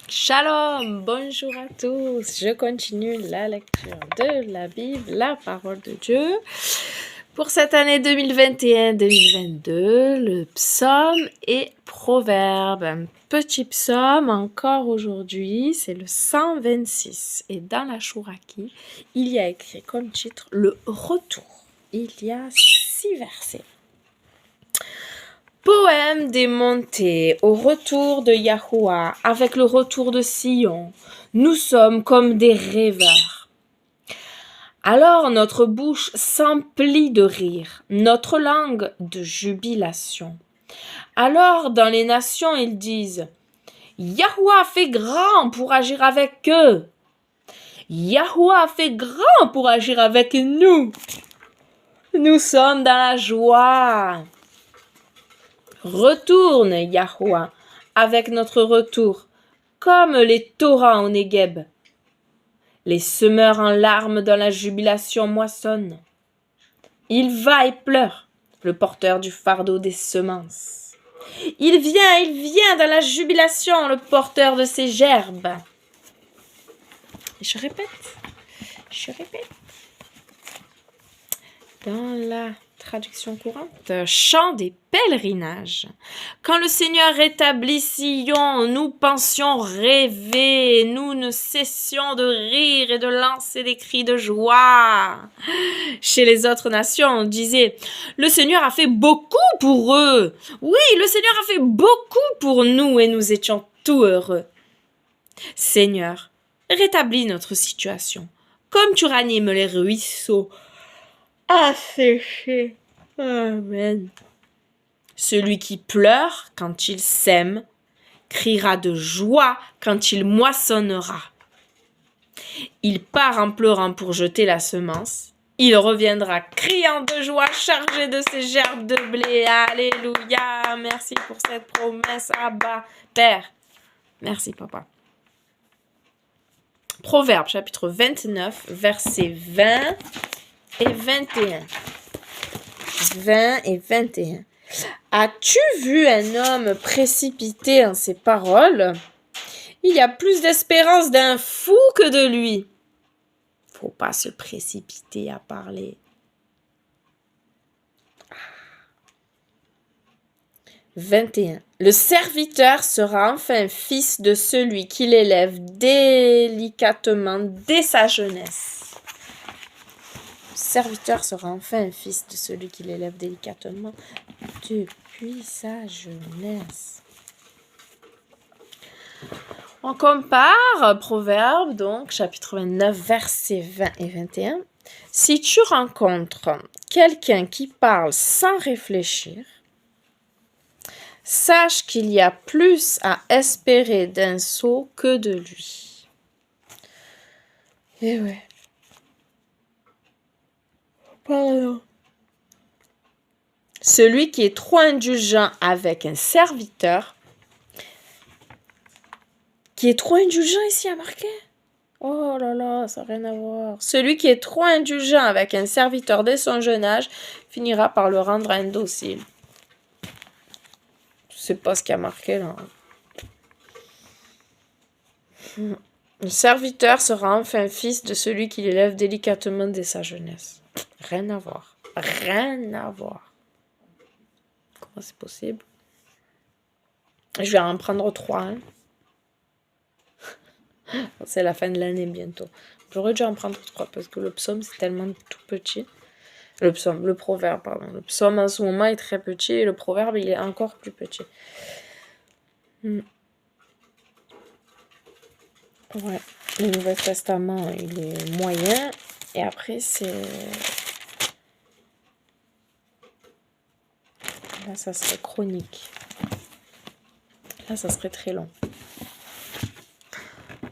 Shalom, bonjour à tous. Je continue la lecture de la Bible, la parole de Dieu. Pour cette année 2021-2022, le psaume et proverbe. Un petit psaume encore aujourd'hui, c'est le 126. Et dans la Chouraki, il y a écrit comme titre le retour. Il y a 6 versets. Poème des montées, au retour de Yahuwah, avec le retour de Sion, nous sommes comme des rêveurs. Alors notre bouche s'emplit de rire, notre langue de jubilation. Alors dans les nations ils disent, Yahuwah fait grand pour agir avec eux. Yahuwah fait grand pour agir avec nous. Nous sommes dans la joie. Retourne, Yahuwah, avec notre retour, comme les torrents au Négueb. Les semeurs en larmes dans la jubilation moissonnent. Il va et pleure, le porteur du fardeau des semences. Il vient dans la jubilation, le porteur de ses gerbes. Et je répète. Dans la traduction courante, chant des pèlerinages. Quand le Seigneur rétablit Sion, nous pensions rêver, nous ne cessions de rire et de lancer des cris de joie. Chez les autres nations, on disait, le Seigneur a fait beaucoup pour eux. Oui, le Seigneur a fait beaucoup pour nous et nous étions tout heureux. Seigneur, rétablis notre situation, comme tu ranimes les ruisseaux asséché. Amen. Celui qui pleure quand il sème criera de joie quand il moissonnera. Il part en pleurant pour jeter la semence. Il reviendra criant de joie, chargé de ses gerbes de blé. Alléluia. Merci pour cette promesse, Abba, Père. Merci, Papa. Proverbe, chapitre 29, versets 20 et 21. 20 et 21. As-tu vu un homme précipité en ses paroles? Il y a plus d'espérance d'un fou que de lui. Faut pas se précipiter à parler. 21. Le serviteur sera enfin fils de celui qui l'élève délicatement dès sa jeunesse. Serviteur sera enfin un fils de celui qui l'élève délicatement depuis sa jeunesse. On compare Proverbe, donc, chapitre 29, versets 20 et 21. Si tu rencontres quelqu'un qui parle sans réfléchir, sache qu'il y a plus à espérer d'un sot que de lui. Eh ouais. Pardon. Celui qui est trop indulgent avec un serviteur, qui est trop indulgent ici à marquer. Oh là là, ça n'a rien à voir. Celui qui est trop indulgent avec un serviteur dès son jeune âge finira par le rendre indocile. Je sais pas ce qu'il y a marqué là. Le serviteur sera enfin fils de celui qui l'élève délicatement dès sa jeunesse. Rien à voir. Rien à voir. Comment c'est possible? Je vais en prendre 3. Hein. C'est la fin de l'année bientôt. J'aurais dû en prendre 3 parce que le psaume c'est tellement tout petit. Le proverbe, pardon. Le psaume en ce moment est très petit et le proverbe il est encore plus petit. Ouais. Le Nouveau Testament il est moyen et après c'est... Là ça serait chronique. Là ça serait très long.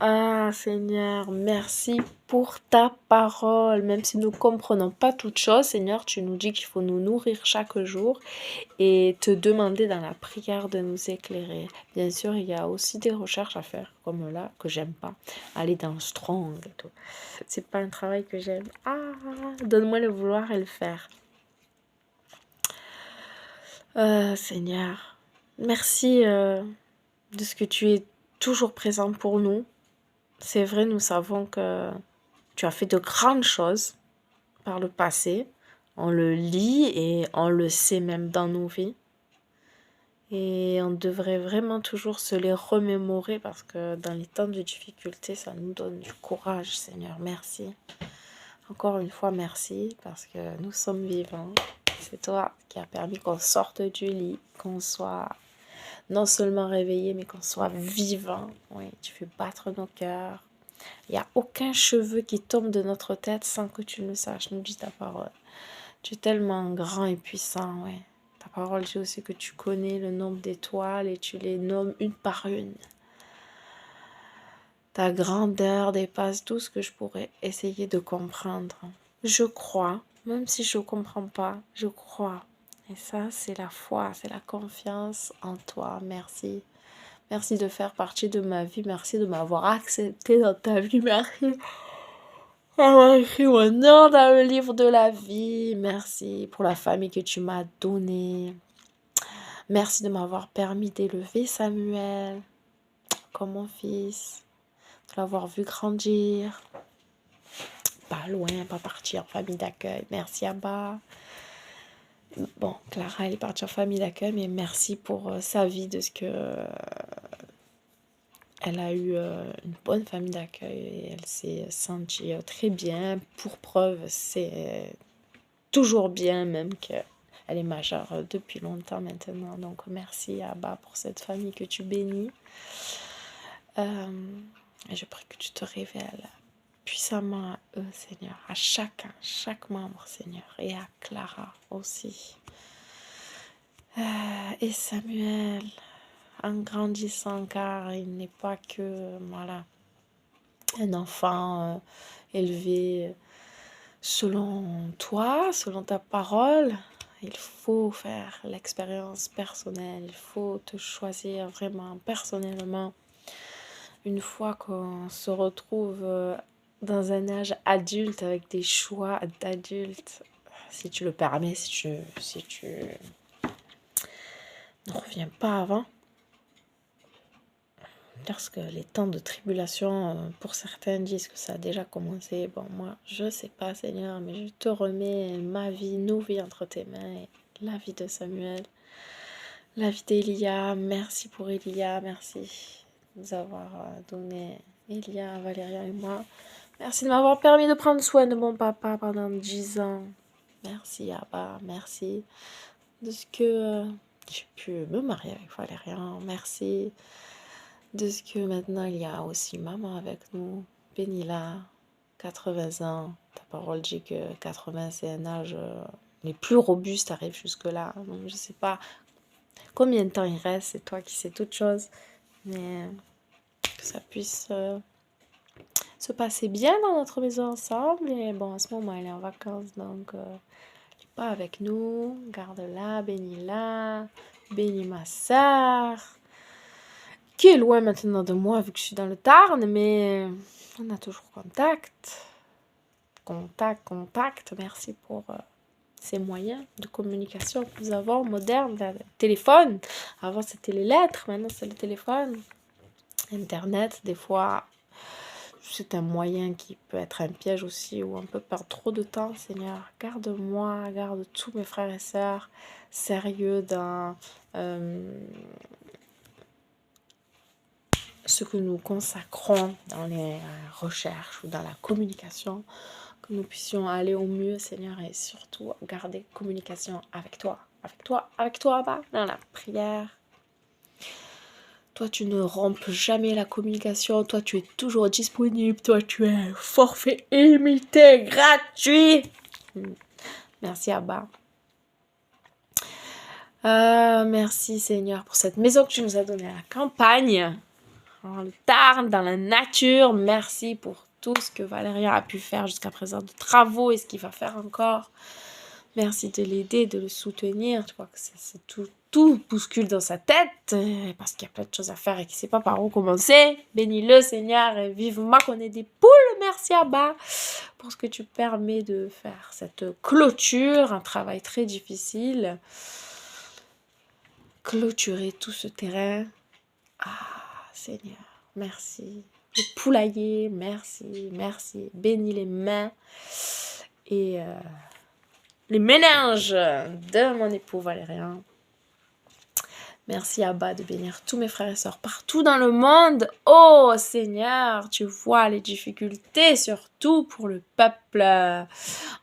Ah Seigneur, merci pour ta parole. Même si nous ne comprenons pas toutes choses, Seigneur, tu nous dis qu'il faut nous nourrir chaque jour et te demander dans la prière de nous éclairer. Bien sûr, il y a aussi des recherches à faire, comme là, que j'aime pas. Aller dans Strong et tout. C'est pas un travail que j'aime. Ah, donne-moi le vouloir et le faire. Seigneur, merci de ce que tu es toujours présent pour nous. C'est vrai, nous savons que tu as fait de grandes choses par le passé. On le lit et on le sait même dans nos vies. Et on devrait vraiment toujours se les remémorer parce que dans les temps de difficulté, ça nous donne du courage, Seigneur. Merci. Encore une fois, merci parce que nous sommes vivants. C'est toi qui as permis qu'on sorte du lit, qu'on soit non seulement réveillé, mais qu'on soit vivant. Oui, tu fais battre nos cœurs. Il n'y a aucun cheveu qui tombe de notre tête sans que tu le saches, nous dit ta parole. Tu es tellement grand et puissant, oui. Ta parole dit aussi que tu connais le nombre d'étoiles et tu les nommes une par une. Ta grandeur dépasse tout ce que je pourrais essayer de comprendre. Je crois, même si je ne comprends pas, je crois. Et ça, c'est la foi, c'est la confiance en toi. Merci. Merci de faire partie de ma vie. Merci de m'avoir accepté dans ta vie. Merci d'avoir écrit mon nom dans le livre de la vie. Merci pour la famille que tu m'as donnée. Merci de m'avoir permis d'élever Samuel comme mon fils. De l'avoir vu grandir. Pas loin, pas parti en famille d'accueil. Merci Abba. Bon, Clara, elle est partie en famille d'accueil, mais merci pour sa vie, de ce que elle a eu une bonne famille d'accueil et elle s'est sentie très bien. Pour preuve, c'est toujours bien, même qu'elle est majeure depuis longtemps maintenant. Donc, merci Abba pour cette famille que tu bénis. Et je prie que tu te révèles puissamment à eux, Seigneur, à chacun, chaque membre, Seigneur, et à Clara aussi. Et Samuel, en grandissant, car il n'est pas que, voilà, un enfant élevé selon toi, selon ta parole. Il faut faire l'expérience personnelle, il faut te choisir vraiment personnellement. Une fois qu'on se retrouve dans un âge adulte avec des choix d'adulte, si tu le permets, si tu ne reviens pas avant, parce que les temps de tribulation, pour certains disent que ça a déjà commencé. Bon, moi, je sais pas, Seigneur, mais je te remets ma vie, nos vies entre tes mains, et la vie de Samuel, la vie d'Elia. Merci pour Elia, merci de nous avoir donné Elia, Valérian et moi. Merci de m'avoir permis de prendre soin de mon papa pendant 10 ans. Merci, Abba, merci de ce que j'ai pu me marier avec Valérian. Merci de ce que maintenant il y a aussi maman avec nous. Bénis-la, 80 ans. Ta parole dit que 80 c'est un âge les plus robustes arrivent jusque-là. Donc je sais pas combien de temps il reste, c'est toi qui sais toutes choses. Mais que ça puisse se passer bien dans notre maison ensemble. Et bon, à ce moment, elle est en vacances, donc elle n'est pas avec nous. Garde-la, bénis-la, bénis ma sœur, qui est loin maintenant de moi vu que je suis dans le Tarn, mais on a toujours contact. Merci pour ces moyens de communication que nous avons, modernes, le téléphone. Avant, c'était les lettres, maintenant, c'est le téléphone. Internet, des fois, c'est un moyen qui peut être un piège aussi, où on peut perdre trop de temps. Seigneur, garde-moi, garde tous mes frères et sœurs sérieux dans ce que nous consacrons dans les recherches ou dans la communication, que nous puissions aller au mieux, Seigneur, et surtout garder communication avec toi, Abba, dans la prière. Toi, tu ne rompes jamais la communication. Toi, tu es toujours disponible. Toi, tu es un forfait illimité, gratuit. Merci, Abba. Merci, Seigneur, pour cette maison que tu nous as donnée à la campagne, dans le Tarn, dans la nature. Merci pour tout ce que Valérian a pu faire jusqu'à présent de travaux et ce qu'il va faire encore. Merci de l'aider, de le soutenir. Tu vois que c'est tout bouscule dans sa tête parce qu'il y a plein de choses à faire et qu'il ne sait pas par où commencer. Bénis-le, Seigneur, et vivement qu'on ait des poules. Merci, Abba, pour ce que tu permets de faire cette clôture, un travail très difficile. Clôturer tout ce terrain. Ah, Seigneur, merci. Le poulailler, merci, merci. Bénis les mains et les méninges de mon époux Valérien. Merci Abba de bénir tous mes frères et sœurs partout dans le monde. Oh Seigneur, tu vois les difficultés, surtout pour le peuple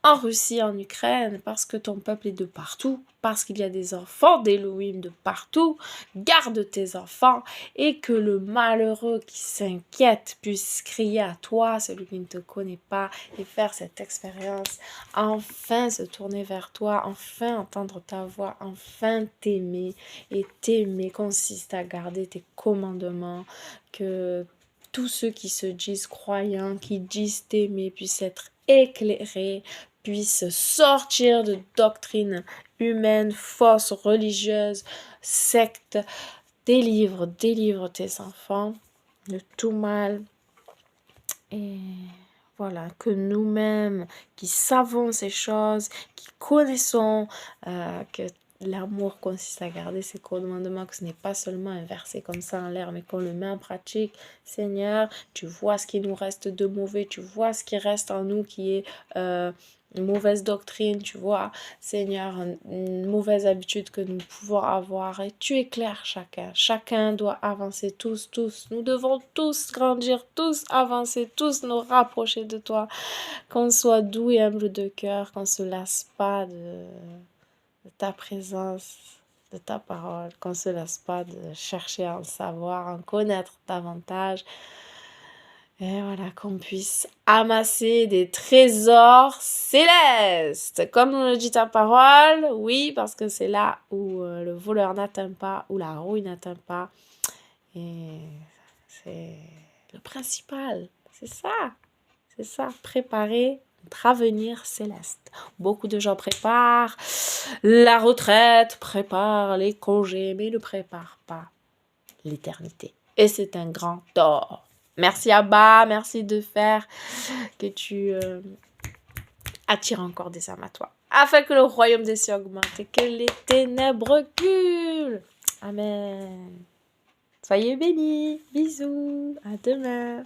en Russie, en Ukraine, parce que ton peuple est de partout, parce qu'il y a des enfants d'Elohim de partout. Garde tes enfants et que le malheureux qui s'inquiète puisse crier à toi, celui qui ne te connaît pas, et faire cette expérience. Enfin se tourner vers toi, enfin entendre ta voix, enfin t'aimer. Et t'aimer consiste à garder tes commandements, que tous ceux qui se disent croyants, qui disent t'aimer, puissent être éclairés, puissent sortir de doctrines humaines, fausses, religieuses, sectes. Délivre tes enfants de tout mal. Et voilà, que nous-mêmes qui savons ces choses, qui connaissons que l'amour consiste à garder ses commandements, que ce n'est pas seulement un verset comme ça en l'air, mais qu'on le met en pratique. Seigneur, tu vois ce qui nous reste de mauvais, tu vois ce qui reste en nous qui est une mauvaise doctrine, tu vois, Seigneur, une mauvaise habitude que nous pouvons avoir, et tu éclaires chacun. Chacun doit avancer, tous. Nous devons tous grandir, tous avancer, tous nous rapprocher de toi. Qu'on soit doux et humble de cœur, qu'on ne se lasse pas de ta présence, de ta parole, qu'on ne se lasse pas de chercher à en savoir, à en connaître davantage. Et voilà, qu'on puisse amasser des trésors célestes. Comme nous le dit ta parole, oui, parce que c'est là où le voleur n'atteint pas, où la rouille n'atteint pas. Et c'est le principal. C'est ça, préparer notre avenir céleste. Beaucoup de gens préparent la retraite, préparent les congés, mais ne préparent pas l'éternité. Et c'est un grand tort. Merci Abba, merci de faire que tu attires encore des âmes à toi, afin que le royaume des cieux augmente et que les ténèbres reculent. Amen. Soyez bénis. Bisous. À demain.